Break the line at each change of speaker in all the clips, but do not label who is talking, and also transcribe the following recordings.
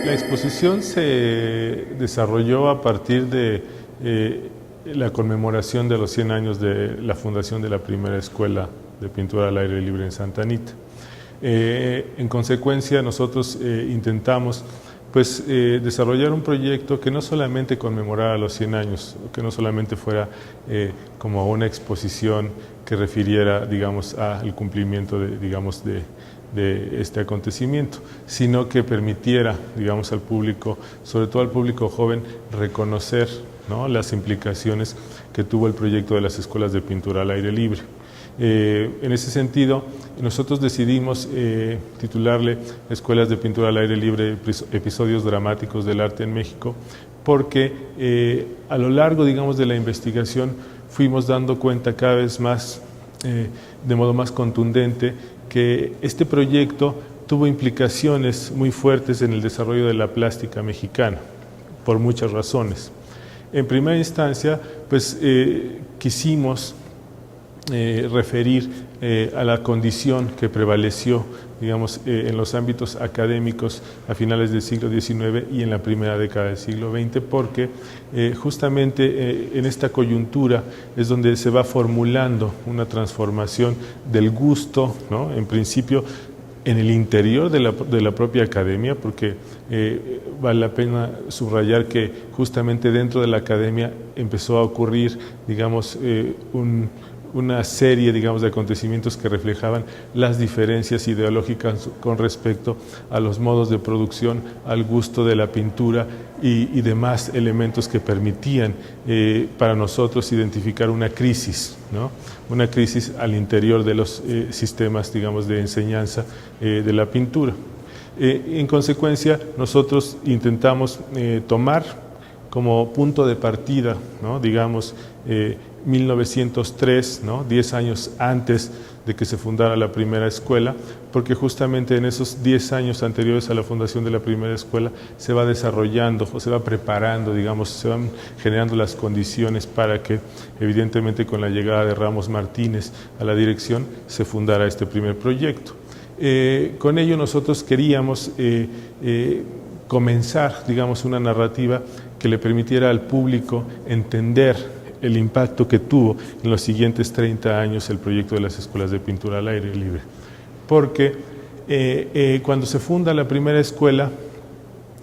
La exposición se desarrolló a partir de la conmemoración de los 100 años de la fundación de la primera escuela de pintura al aire libre en Santa Anita. En consecuencia, nosotros intentamos desarrollar un proyecto que no solamente conmemorara los 100 años, que no solamente fuera como una exposición que refiriera, digamos, al cumplimiento de este acontecimiento, sino que permitiera, digamos, al público, sobre todo al público joven, reconocer, ¿no?, las implicaciones que tuvo el proyecto de las escuelas de pintura al aire libre. En ese sentido, nosotros decidimos titularle Escuelas de Pintura al Aire Libre, Episodios Dramáticos del Arte en México, porque a lo largo, digamos, de la investigación fuimos dando cuenta cada vez más, de modo más contundente, que este proyecto tuvo implicaciones muy fuertes en el desarrollo de la plástica mexicana, por muchas razones. En primera instancia, quisimos referir a la condición que prevaleció, digamos, en los ámbitos académicos a finales del siglo XIX y en la primera década del siglo XX, porque justamente en esta coyuntura es donde se va formulando una transformación del gusto, ¿no?, en principio en el interior de la propia academia, porque vale la pena subrayar que justamente dentro de la academia empezó a ocurrir, digamos, una serie, digamos, de acontecimientos que reflejaban las diferencias ideológicas con respecto a los modos de producción, al gusto de la pintura y demás elementos que permitían para nosotros identificar una crisis, ¿no?, una crisis al interior de los sistemas, digamos, de enseñanza de la pintura. En consecuencia, nosotros intentamos tomar como punto de partida, ¿no?, digamos, 1903, ¿no?, 10 años antes de que se fundara la primera escuela, porque justamente en esos 10 años anteriores a la fundación de la primera escuela se va desarrollando o se va preparando, digamos, se van generando las condiciones para que, evidentemente, con la llegada de Ramos Martínez a la dirección, se fundara este primer proyecto. Con ello nosotros queríamos comenzar, digamos, una narrativa que le permitiera al público entender el impacto que tuvo en los siguientes 30 años el proyecto de las escuelas de pintura al aire libre. Porque cuando se funda la primera escuela,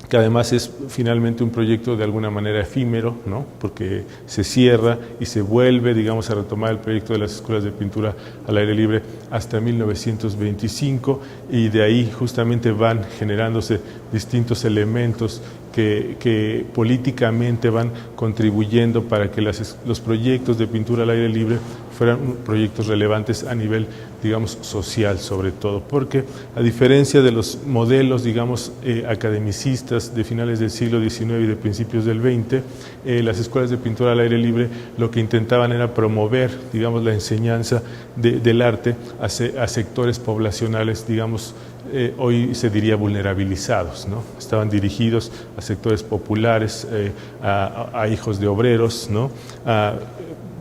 que además es finalmente un proyecto de alguna manera efímero, ¿no?, porque se cierra y se vuelve, digamos, a retomar el proyecto de las escuelas de pintura al aire libre hasta 1925, y de ahí justamente van generándose distintos elementos que políticamente van contribuyendo para que los proyectos de pintura al aire libre fueran proyectos relevantes a nivel, digamos, social sobre todo, porque a diferencia de los modelos, digamos, academicistas de finales del siglo XIX y de principios del XX, las escuelas de pintura al aire libre lo que intentaban era promover, digamos, la enseñanza del arte a sectores poblacionales, digamos, hoy se diría vulnerabilizados, ¿no? Estaban dirigidos a sectores populares, a hijos de obreros, ¿no?, a,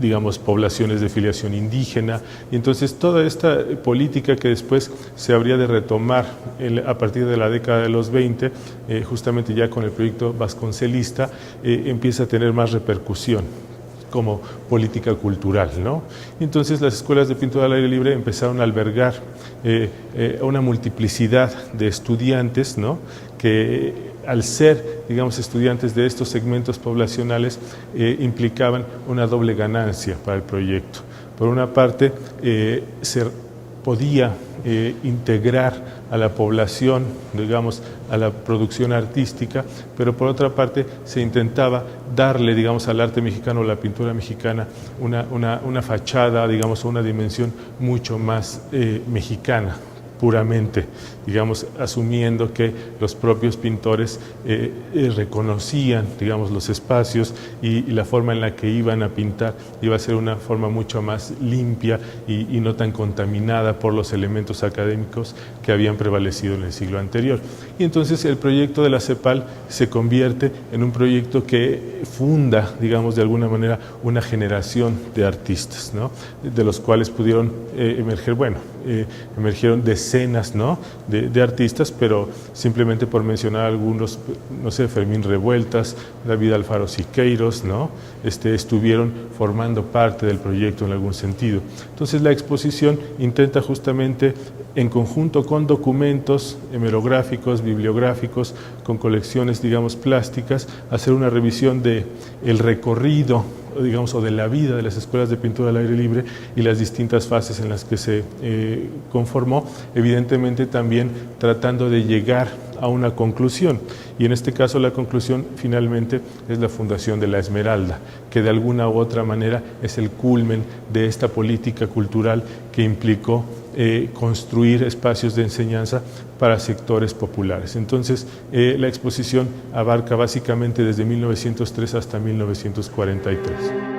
digamos, poblaciones de filiación indígena, y entonces toda esta política que después se habría de retomar a partir de la década de los 20, justamente ya con el proyecto vasconcelista, empieza a tener más repercusión como política cultural, ¿no? Entonces las escuelas de pintura al aire libre empezaron a albergar una multiplicidad de estudiantes, ¿no?, que al ser, digamos, estudiantes de estos segmentos poblacionales implicaban una doble ganancia para el proyecto. Por una parte, se podía integrar a la población, digamos, a la producción artística, pero por otra parte se intentaba darle, digamos, al arte mexicano, a la pintura mexicana, una fachada, digamos, una dimensión mucho más mexicana, puramente, digamos, asumiendo que los propios pintores reconocían, digamos, los espacios y la forma en la que iban a pintar iba a ser una forma mucho más limpia y no tan contaminada por los elementos académicos que habían prevalecido en el siglo anterior. Y entonces el proyecto de la CEPAL se convierte en un proyecto que funda, digamos, de alguna manera una generación de artistas, ¿no?, de los cuales pudieron emergieron decenas decenas, ¿no?, de artistas, pero simplemente por mencionar algunos, no sé, Fermín Revueltas, David Alfaro Siqueiros, ¿no?, estuvieron formando parte del proyecto en algún sentido. Entonces la exposición intenta justamente, en conjunto con documentos hemerográficos, bibliográficos, con colecciones, digamos, plásticas, hacer una revisión del recorrido, digamos, o de la vida de las escuelas de pintura al aire libre y las distintas fases en las que se conformó, evidentemente también tratando de llegar a una conclusión. Y en este caso la conclusión finalmente es la fundación de La Esmeralda, que de alguna u otra manera es el culmen de esta política cultural que implicó construir espacios de enseñanza para sectores populares. Entonces, la exposición abarca básicamente desde 1903 hasta 1943.